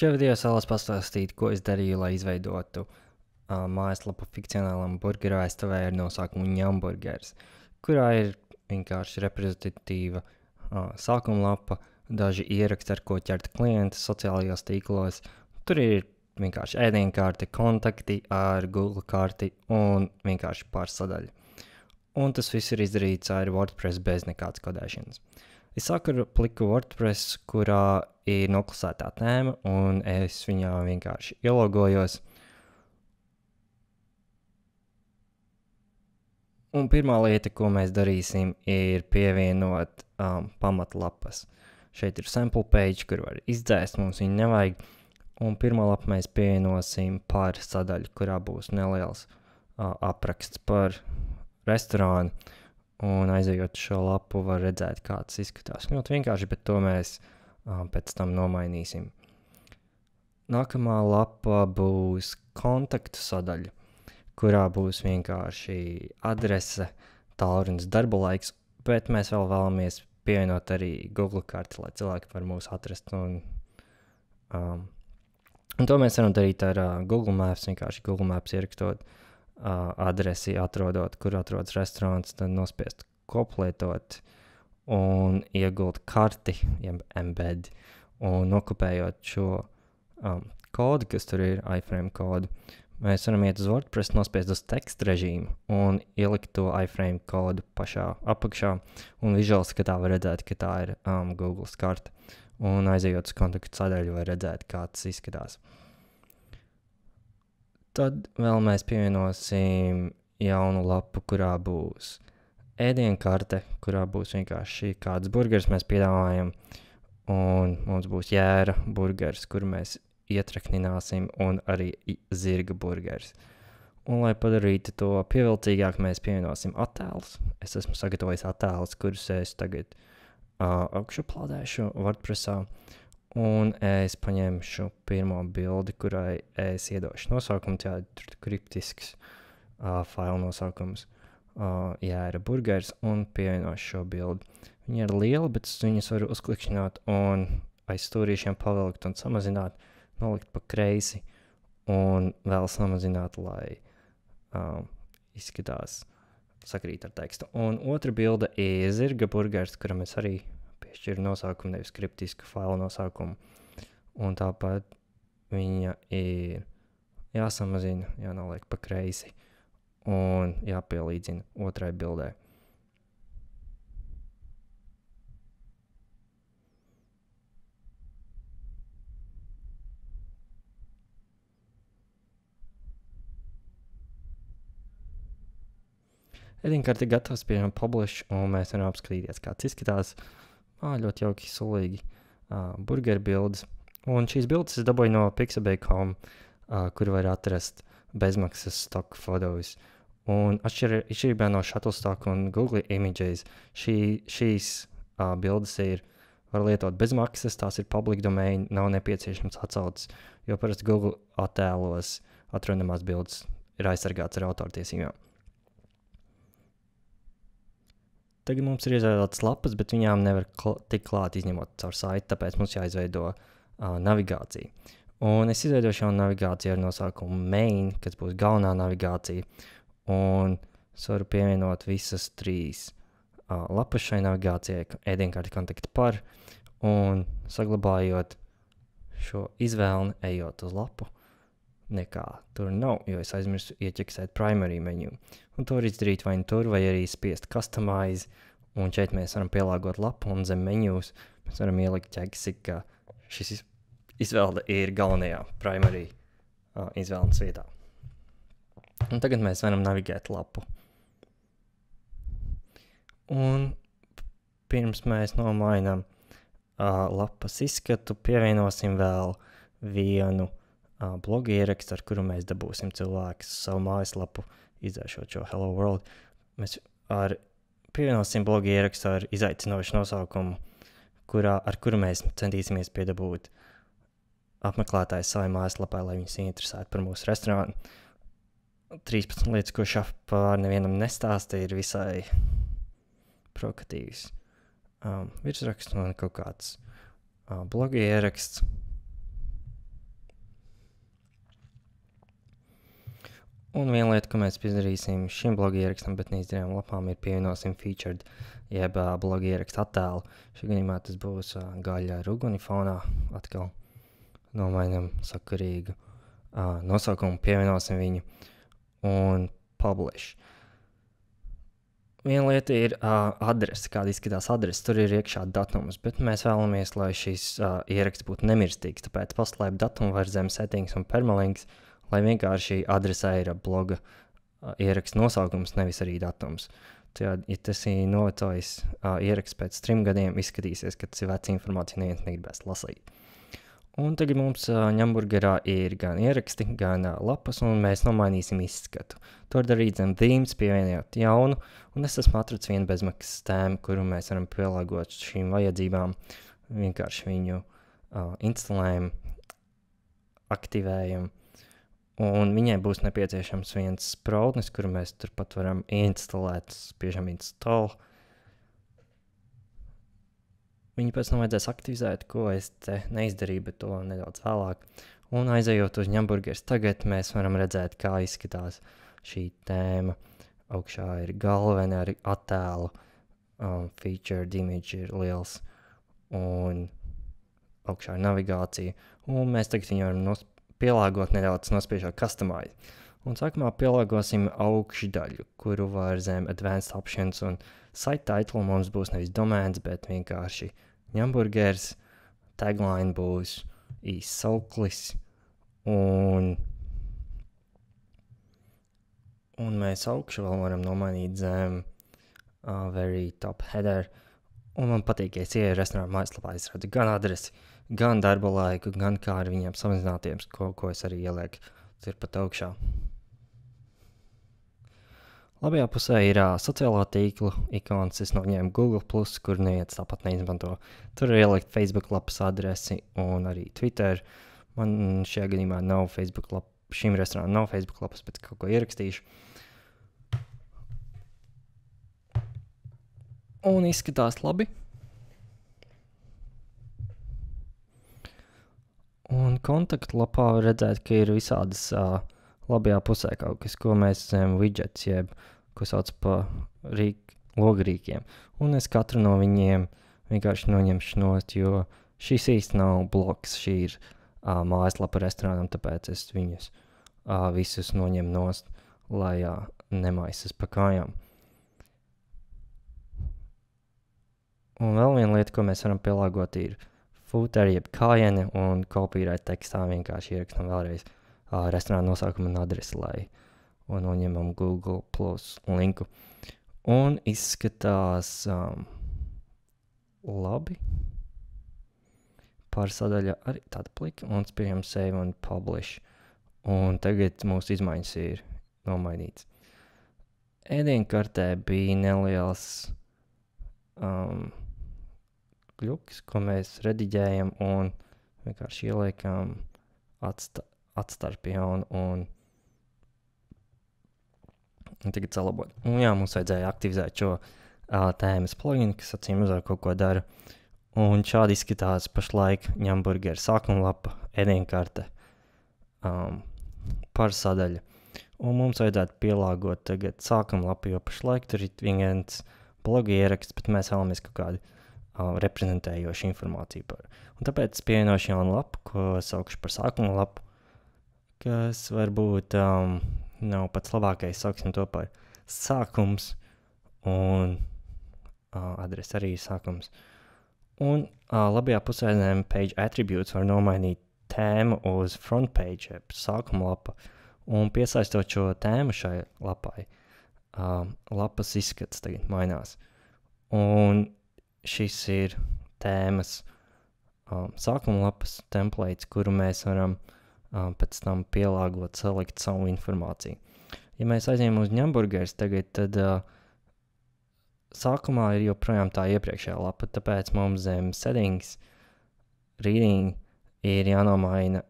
Šajā video es vēlos pastāstīt, ko es darīju, lai izveidotu mājaslapu fikcionālam burgeru aizstāvē ar nosaukumu Ņamburgers, kurā ir vienkārši reprezentatīva sākuma lapa, daži ieraksti, ar ko ķert klientus sociālajos tīklos. Tur ir vienkārši ēdienkarte, kontakti ar Google karti un vienkārši pārsadaļa. Un tas viss ir izdarīts ar WordPress bez nekādas kodēšanas. Es sāku ar pliku WordPress, kurā ir noklusētā tēma, un es viņā vienkārši ielogojos. Un pirmā lieta, ko mēs darīsim, ir pievienot pamatlapas. Šeit ir sample page, kur var izdzēst, mums viņu nevajag. Un pirmā lapa mēs pievienosim par sadaļu, kurā būs neliels apraksts par restorānu. Un aizejot šo lapu var redzēt, kā tas izskatās. Ļoti vienkārši, bet to mēs pēc tam nomainīsim. Nākamā lapa būs kontaktu sadaļa, kurā būs vienkārši adrese, tālrunis, darba laiks, bet mēs vēl vēlamies pievienot arī Google karti, lai cilvēki var mūs atrast. Un to mēs varam darīt ar Google Maps, vienkārši Google Maps ierakstot adresi, atrodot, kur atrodas restorāns, tad nospiest koplietot un iegūt karti, jeb embed, un nokopējot šo kodu, kas tur ir, iframe kodu. Mēs varam iet uz WordPress, nospiest uz teksta režīmu un ielikt to iframe kodu pašā apakšā, un visual skatā var redzēt, ka tā ir Google karta. Un aizejot uz kontaktu sadaļu var redzēt, kā tas izskatās. Tad vēl mēs pievienosim jaunu lapu, kurā būs ēdienkarte, kurā būs vienkārši kāds burgers mēs piedāvājam, un mums būs jēra burgers, kuru mēs ietreknināsim, un arī zirga burgers. Un, lai padarītu to pievilcīgāk, mēs pievienosim attēlus. Es esmu sagatavojis attēlus, kurus es tagad augšuplādēšu WordPressā. Un es paņemšu pirmo bildi, kurai es iedošu nosaukumu, tur kriptisks failu nosaukums, jēra burgers, un pievienošu šo bildi. Viņa ir liela, bet viņas var uzklikšķināt un aiz stūrīšiem pavilkt un samazināt, nolikt pa kreisi un vēl samazināt, lai izskatās sakrīt ar tekstu. Un otra bilde ir zirga burgers, kuram es arī piešķiru nosaukumu, nevis kriptisku failu nosaukumu. Un tāpat viņa ir jāsamazina, jānoliek pa kreisi un jāpielīdzina otrai bildē. Ēdienkarte ir gatavs, pieņemam publish, un mēs varam apskatīties, kāds izskatās. Ļoti jauki, sulīgi burgeru bildes. Un šīs bildes es dabūju no Pixabay.com, kur var atrast bezmaksas stock fotos. Un atšķirībā no Shutterstock un Google Images, šīs bildes var lietot bezmaksas, tās ir public domain, nav nepieciešams atsauces, jo parasti Google attēlos atrodamās bildes ir aizsargāts ar autortiesībām. Tagad mums ir izveidotas lapas, bet viņām nevar tikt klāt izņemot caur saiti, tāpēc mums jāizveido navigācija. Un es izveidošu jaunu navigāciju ar nosaukumu main, kas būs galvenā navigācija. Un es varu pievienot visas trīs lapas šai navigācijai, ēdienkarte, kontakti par, un saglabājot šo izvēli, ejot uz lapu. Nekā tur nav, jo es aizmirsu ieķeksēt primary menu. Un to var izdarīt vai nu tur, vai arī spiest customize, un šeit mēs varam pielāgot lapu, un zem menus mēs varam ielikt ķeksi, ka šis izvēle ir galvenajā primary izvēles vietā. Un tagad mēs varam navigēt lapu. Un pirms mēs nomainām lapas izskatu, pievienosim vēl vienu blogu ierakstu, ar kuru mēs dabūsim cilvēkus savu mājaslapu, izdzēšot šo Hello World. Mēs pievienosim blogu ierakstu ar izaicinošu nosaukumu, ar kuru mēs centīsimies piedabūt apmeklētājs savai mājaslapai, lai viņus interesētu par mūsu restorānu. 13 lietas, ko šafpār nevienam nestāsta, ir visai provokatīvs. Virsraksts un kaut kāds blogu ieraksts. Un viena lieta, ko mēs izdarīsim šim blogu ierakstam, bet neizdarījām lapām, ir pievienosim featured, jeb blogu ierakstu attēlu. Šī gadījumā tas būs gaļa ar uguni fonā. Atkal nomainam sakarīgu nosaukumu, pievienosim viņu un publish. Viena lieta ir adrese, kāda izskatās adrese. Tur ir iekšā datums, bet mēs vēlamies, lai šis ieraksts būtu nemirstīgs. Tāpēc paslēp datumu var zem settings un permalinks, lai vienkārši adresē ir bloga ieraksts nosaukums, nevis arī datums. Tad, ja tas ir novecojis ieraksts pēc 3 gadiem, izskatīsies, ka tas ir veca informācija, neviens negribēs lasīt. Un tagad mums ņemburgerā ir gan ieraksti, gan lapas, un mēs nomainīsim izskatu. To darīt zem themes, pievienot jaunu, un es esmu atracis vienu bezmaksas tēmu, kuru mēs varam pielāgot šīm vajadzībām. Vienkārši viņu instalējam, aktivējam, un viņai būs nepieciešams viens spraudnis, kuru mēs turpat varam instalēt, spiežam install. Viņu pēc tam vajadzēs aktivizēt, ko es te neizdarīju, bet to nedaudz vēlāk. Un aizejot uz ņemburgers, tagad mēs varam redzēt, kā izskatās šī tēma. Augšā ir galvenā ar attēlu, featured image ir liels, un augšā ir navigācija. Un mēs tagad viņu varam pielāgot nedaudz, nospiežot customize. Un sākumā pielāgosim augšdaļu, kuru var zem advanced options, un site title mums būs nevis domēns, bet vienkārši ņemburgers, tagline būs īsts sauklis, un mēs augšu vēl varam nomainīt zem very top header, un man patīk, ja es ieeju restorānu mājaslapā, es redzu gan adresi, gan darba laiku, gan kā ar viņiem samazinātiem, ko es arī ielieku turpat augšā. Labajā pusē ir sociālā tīkla ikons, es noņēmu Google+, kur neviens tāpat neizmanto. Tur ir ielikt Facebook lapas adresi un arī Twitter. Man šajā gadījumā nav Facebook lapas, šim restorānam nav Facebook lapas, bet kaut ko ierakstīšu. Un izskatās labi. Un kontaktlapā var redzēt, ka ir visādas labajā pusē kaut kas, ko mēs widgets, jeb, ko sauc pa logrīkiem. Un es katru no viņiem vienkārši noņemšu nost, jo šis īsti nav bloks, šī ir mājaslapa restorānam, tāpēc es viņus visus noņem nost, lai nemaisas pa kājām. Un vēl viena lieta, ko mēs varam pielāgot, ir footer, jeb kājieni, un copyright tekstā vienkārši ierakstam vēlreiz restorāna nosaukumu un adresi, lai un noņemam Google Plus linku. Un izskatās labi. Pārsadaļa arī tāda plika, un spējam save un publish. Un tagad mūsu izmaiņas ir nomainīts. Ēdienkartē bija neliels kļuks, ko mēs rediģējam un vienkārši ieliekam atstarpjā un tagad salabot. Un jā, mums vajadzēja aktivizēt šo tēmas pluginu, kas acīm redzot kaut ko dara. Un šādi izskatās pašlaik ņemburgeru sākuma lapa, ēdienkarte, pārsadaļa. Un mums vajadzētu pielāgot tagad sākuma lapu, jo pašlaik tur ir viens bloga ieraksts, bet mēs vēlamies kaut kādu reprezentējošu informāciju par. Un tāpēc pievienošu jaunu lapu, ko saukšu par sākuma lapu, kas varbūt nav pats labākais, sauksim to par sākums, un adrese arī ir sākums. Un labajā pusē zem page attributes var nomainīt tēmu uz front page, sākuma lapa, un piesaistot šo tēmu šai lapai, lapas izskats tagad mainās. Un šis ir tēmas sākuma lapas templates, kuru mēs varam pēc tam pielāgot, salikt savu informāciju. Ja mēs aizējam uz ņemburgers tagad, tad sākumā ir joprojām tā iepriekšējā lapa, tāpēc mums zem settings, reading ir jānomaina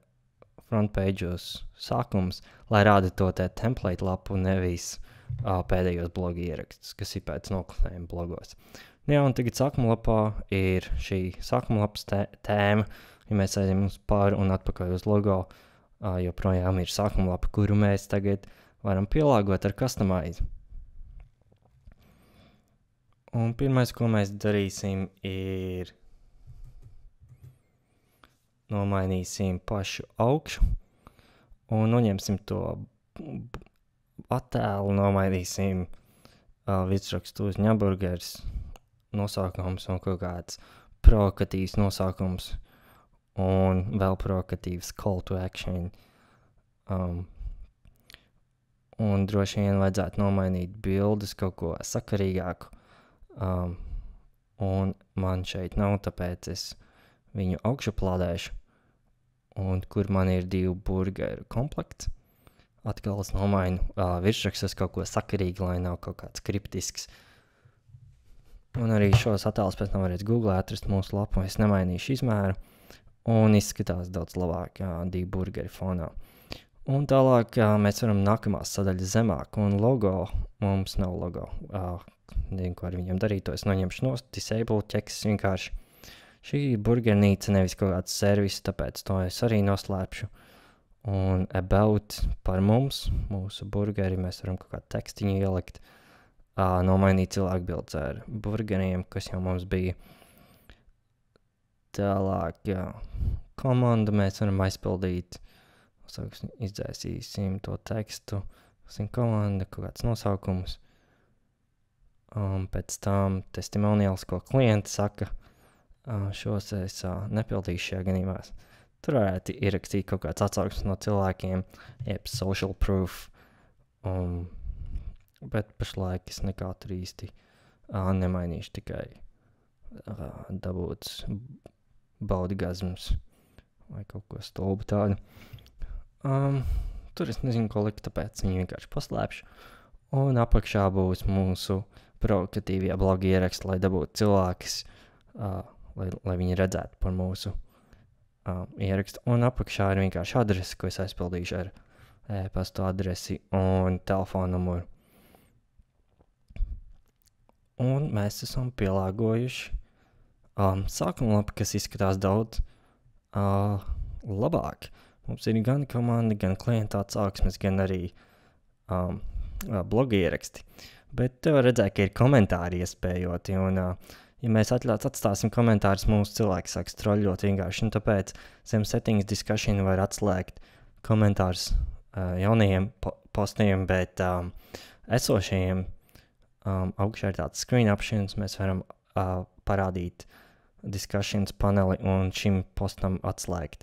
front page uz sākums, lai rāda to te template lapu, nevis pēdējos blogu ierakstus, kas ir pēc noklusējuma blogos. Jā, un tagad sākuma lapā ir šī sākuma lapas tēma. Ja mēs aizējam uz pāri un atpakaļ uz logo, joprojām ir sākuma lapa, kuru mēs tagad varam pielāgot ar customize. Un pirmais, ko mēs darīsim, ir nomainīsim pašu augšu un noņemsim to attēlu, nomainīsim virsrakstu uz ņaburgers nosaukums un kaut kāds provokatīvs nosaukums un vēl provokatīvs call to action. Un droši vien vajadzētu nomainīt bildes kaut ko sakarīgāku. Un man šeit nav, tāpēc es viņu augšuplādēšu. Un kur man ir 2 burgeru komplekts. Atkal es nomainu virsrakstus kaut ko sakarīgi, lai nav kaut kāds kriptisks. Un arī šos attēlus pēc tam varēs Google atrast mūsu lapu. Es nemainīšu izmēru. Un izskatās daudz labāk 2 burgeri fonā. Un tālāk mēs varam nākamās sadaļas zemāk. Un logo, mums nav logo. Nezinu, ko ar viņiem darīt, to es noņemšu nost, disable ķeksis vienkārši. Šī burgernīca nevis kaut kāds servis, tāpēc to es arī noslēpšu. Un about par mums, mūsu burgeri, mēs varam kaut kādu tekstiņu ielikt, nomainīt cilvēku bildes ar burgeriem, kas jau mums bija. Tālāk, komandu mēs varam aizpildīt, izdzēsīsim to tekstu, komanda, kaut kāds nosaukums. Pēc tam testimonials, ko klienti saka, šos es nepildīšu šajā gadījumā. Tur varētu ierakstīt kaut kāds atsauksmes no cilvēkiem, jeb social proof, bet pašlaik es nekā tur īsti nemainīšu, tikai dabūt baudigazms vai kaut ko stulbu tādu. Tur es nezinu, ko likt, tāpēc viņu vienkārši paslēpšu. Un apakšā būs mūsu provokatīvie blogi ieraksti, lai dabūtu cilvēkus, lai viņi redzētu par mūsu ierakstu. Un apakšā ir vienkārši adrese, ko es aizpildīšu ar e-pastu adresi un telefonu numuru. Un mēs esam pielāgojuši sākuma lapu, kas izskatās daudz labāk. Mums ir gan komanda, gan klienta atsauksmes, gan arī blogi ieraksti. Bet te var redzēt, ka ir komentāri iespējoti, un ja mēs atstāsim komentārus, mūsu cilvēki sāks troļļot vienkārši, un tāpēc zem settings discussion var atslēgt komentārus jaunajiem postiem, bet esošajiem augšā ir tāds screen options, mēs varam parādīt discussions paneli un šim postam atslēgt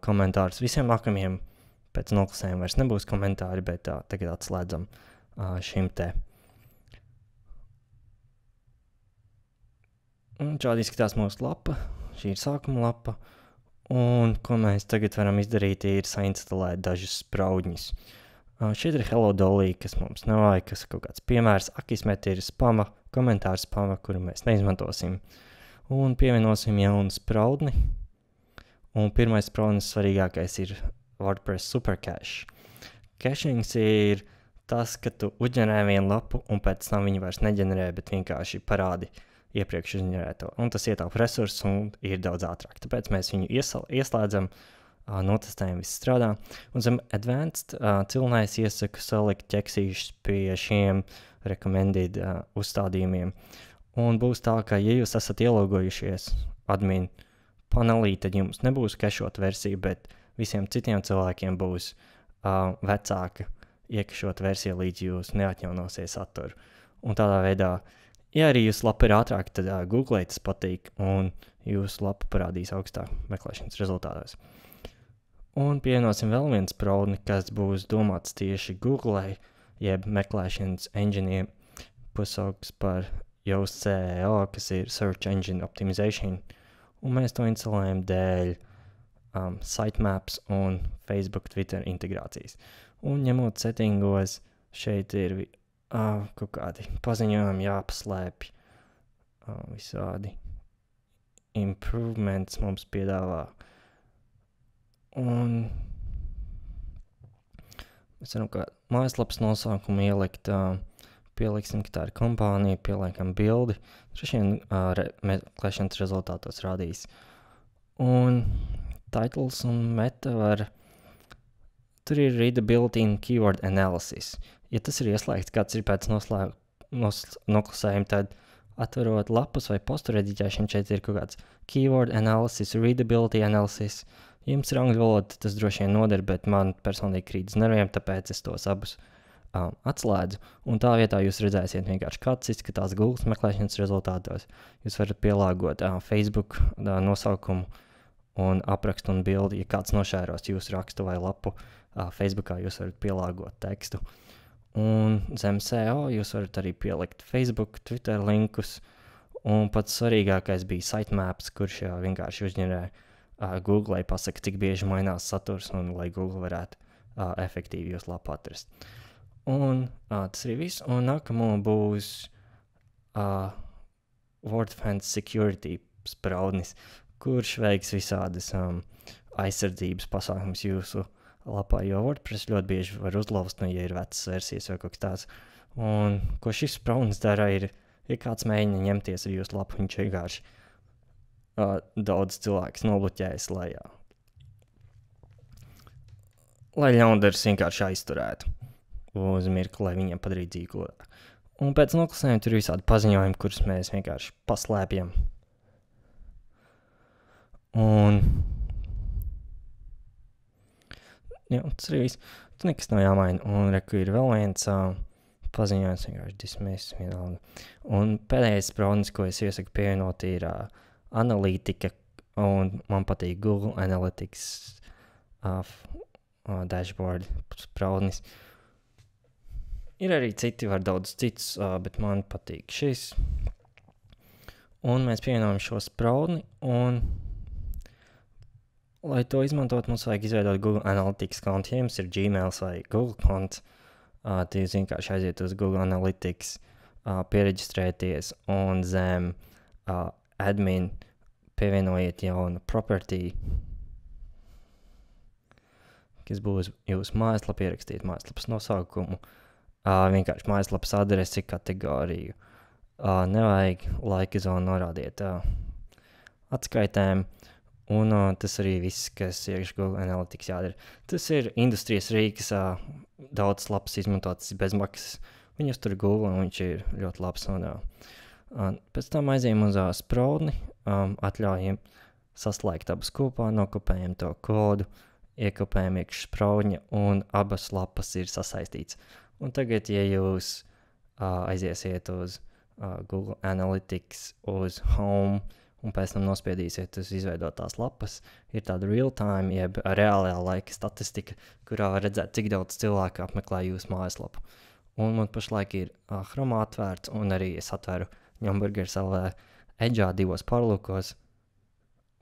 komentārus. Visiem nākamajiem pēc noklusējuma vairs nebūs komentāri, bet tagad atslēdzam šim te. Un šādi izskatās mūsu lapa. Šī ir sākuma lapa. Un ko mēs tagad varam izdarīt, ir sainstalēt dažus spraudņus. Šeit ir Hello Dolly, kas mums nevajag, kas kaut kāds piemērs. Akismet ir spama, komentāru spama, kuru mēs neizmantosim. Un pievienosim jaunu spraudni. Un pirmais spraudnis svarīgākais ir WordPress Supercache. Cachings ir tas, ka tu uzģenerē vienu lapu un pēc tam viņu vairs neģenerē, bet vienkārši parādi iepriekš uzģenerēto. Un tas ietaupa resursus un ir daudz ātrāk. Tāpēc mēs viņu ieslēdzam, notestējam, viss strādā. Un zem Advanced cilnais iesaku salikt ķeksīšus pie šiem recommended uzstādījumiem. Un būs tā, ka ja jūs esat ielogojušies admin panelī, tad jums nebūs kešot versija, bet visiem citiem cilvēkiem būs vecāka iekšot versiju, līdz jūs neatjaunosiet saturu. Un tādā veidā, ja arī jūsu lapa ir ātrāk, tad Google tas patīk, un jūsu lapa parādīs augstāk meklēšanas rezultātos. Un pievienosim vēl viens spraudni, kas būs domāts tieši Google, jeb meklēšanas enģiniem, pasauks par Yoast CEO, kas ir Search Engine Optimization. Un mēs to instalējam dēļ sitemaps un Facebook, Twitter integrācijas. Un ņemot settingos, šeit ir kaut kādi paziņojumi jāpaslēpj, visādi improvements mums piedāvā. Un mēs varam kā mājaslapas nosaukumu ielikt, pieliksim, ka tā ir kompānija, pieliekam bildi, šiem meklēšanas rezultātos rādīs. Un titles un meta var tur ir readability un keyword analysis. Ja tas ir ieslēgts, kāds ir pēc noklusējuma, tad atverot lapus vai postu rediģēšanu, šeit ir kaut kāds keyword analysis, readability analysis. Ja jums ir angļu valoda, tas droši vien noder, bet man personīgi krīt uz nerviem, tāpēc es tos abus atslēdzu. Un tā vietā jūs redzēsiet vienkārši, kāds izskatās Google meklēšanas rezultātos. Jūs varat pielāgot Facebook nosaukumu un aprakstu un bildi. Ja kāds nošēros jūsu rakstu vai lapu Facebookā, jūs varat pielāgot tekstu. Un zem SEO jūs varat arī pielikt Facebook, Twitter linkus. Un pats svarīgākais bija sitemaps, kurš vienkārši uzģenerē Google, lai pasaka, cik bieži mainās saturs un lai Google varētu efektīvi jūs lapu atrast. Un tas arī viss. Un nākamo būs WordFence Security spraudnis, kurš veiks visādas aizsardzības pasākums jūsu lapā, jo WordPress ļoti bieži var uzlauzt, ja ir vecas versijas vai kaut kas tāds. Un ko šis spraudnis dara, ja kāds mēģina ņemties ar jūsu lapu, viņš vienkārši daudz cilvēks nobloķējas, lai ļaundaris vienkārši aizturētu uz mirkli, lai viņiem padarītu dzīvi gludāk. Un pēc noklusējuma tur ir visādi paziņojumi, kurus mēs vienkārši paslēpjam. Un tas arī viss. Tur nekas nav jāmaina. Un reku ir vēl viens paziņojums, vienkārši dismiss vienalga. Un pēdējais spraudnis, ko es iesaku pievienot, ir analītika, un man patīk Google Analytics dashboard spraudnis. Ir arī citi, var daudz cits, bet man patīk šis. Un mēs pievienojam šo spraudni, un lai to izmantot, mums vajag izveidot Google Analytics kontu. Ja jums ir Gmail vai Google konts, tad jūs vienkārši aiziet uz Google Analytics, piereģistrēties un zem admin pievienojiet jaunu property, kas būs jūsu mājaslapa, ierakstīt mājaslapas nosaukumu, vienkārši mājaslapas adresi, kategoriju. Nevajag laika zonu norādiet atskaitēm, un tas arī viss, kas iekš Google Analytics jādara. Tas ir industrijas rīks, daudz labs izmantotas bezmaksas. Viņus tur Google, un viņš ir ļoti labs. Pēc tam aizējam uz spraudni, atļaujam saslēgt abas kopā, nokopējam to kodu, iekopējam iekš spraudņa, un abas lapas ir sasaistīts. Un tagad, ja jūs aiziesiet uz Google Analytics, uz Home, un pēc tam nospiedīsiet uz izveidotās lapas, ir tāda real-time, jeb reālajā laika statistika, kurā var redzēt, cik daudz cilvēku apmeklē jūsu mājaslapu. Un man pašlaik ir Chrome atvērts, un arī es atveru Ņomburgeru savā Edge'ā 2 pārlūkos,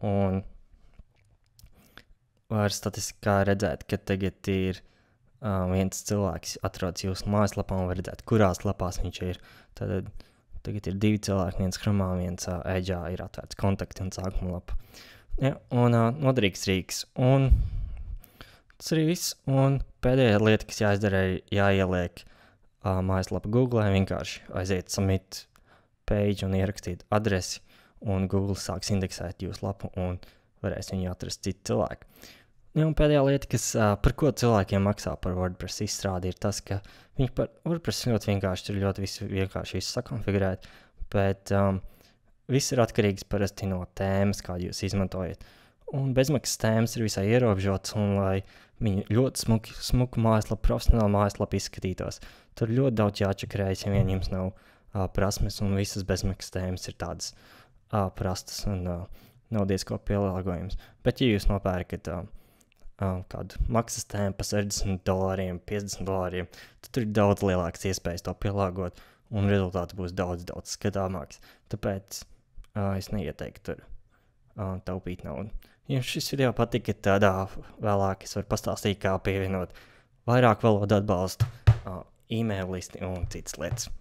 un var statistikā redzēt, ka tagad ir viens cilvēks atrodas jūsu mājaslapā un var redzēt, kurās lapās viņš ir. Tad tagad ir 2 cilvēki, viens Chromā, viens Edge'ā ir atvērts kontakti un sākuma lapa. Ja, un noderīgs rīks. Un tas arī viss. Un pēdējā lieta, kas jāizdara, ir jāieliek mājaslapa Google, vienkārši aiziet submit page un ierakstīt adresi, un Google sāks indeksēt jūsu lapu un varēs viņu atrast citu cilvēku. Ja, un pēdējā lieta, par ko cilvēkiem maksā par WordPress izstrādi, ir tas, ka viņi par WordPress ļoti vienkārši, tur ļoti vienkārši visu sakonfigurēt, bet viss ir atkarīgs parasti no tēmas, kādu jūs izmantojat. Un bezmaksas tēmas ir visai ierobežotas, un lai viņi ļoti smuku mājaslapu, profesionālu mājaslapu izskatītos, tur ļoti daudz jāčakarējas, ja vien jums nav prasmes, un visas bezmaksas tēmas ir tādas prastas un nav diezko pielāgojums. Bet, ja jūs nopērkat kādu maksas tēmu par $60, $50, tad tur ir daudz lielākas iespējas to pielāgot, un rezultāts būs daudz skatāmāks. Tāpēc es neieteiktu tur taupīt naudu. Ja šis video patika, tad vēlāk es varu pastāstīt, kā pievienot vairāk valodu atbalstu, e-mail listi un citas lietas.